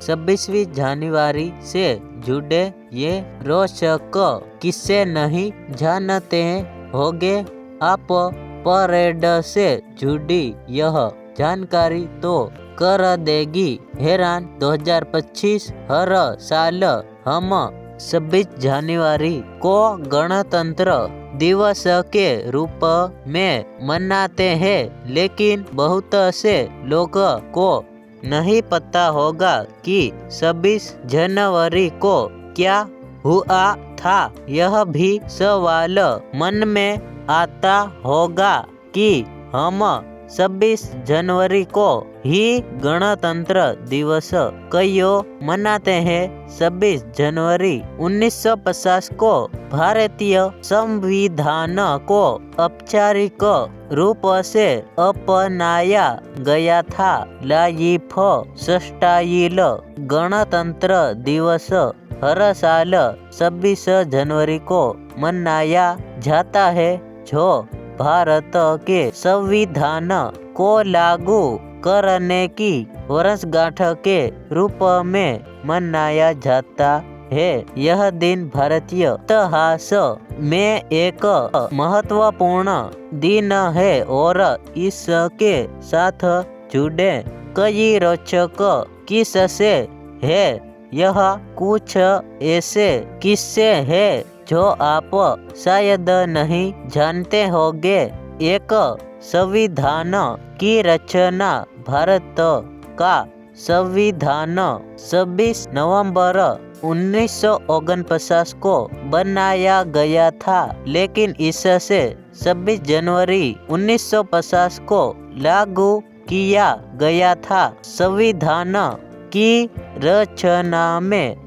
26वीं जनवरी से जुड़े ये रोचक किस्से नहीं जानते होंगे आप। परेड से जुड़ी यह जानकारी तो कर देगी हैरान। 2025 हर साल हम 26 जनवरी को गणतंत्र दिवस के रूप में मनाते हैं, लेकिन बहुत से लोगों को नहीं पता होगा कि 26 जनवरी को क्या हुआ था। यह भी सवाल मन में आता होगा कि हम 26 जनवरी को ही गणतंत्र दिवस क्यों मनाते हैं। 26 जनवरी 1950 को भारतीय संविधान को औपचारिक रूप से अपनाया गया था। लाइफ स्टाइल गणतंत्र दिवस हर साल 26 जनवरी को मनाया जाता है, जो भारत के संविधान को लागू करने की वर्षगांठ के रूप में मनाया जाता है। यह दिन भारतीय इतिहास में एक महत्वपूर्ण दिन है और इसके साथ जुड़े कई रोचक किस्से हैं। यह कुछ ऐसे किस्से हैं जो आप शायद नहीं जानते होंगे। एक, संविधान की रचना। भारत का संविधान 26 नवंबर 1949 को बनाया गया था, लेकिन इससे 26 जनवरी 1950 को लागू किया गया था। संविधान की रचना में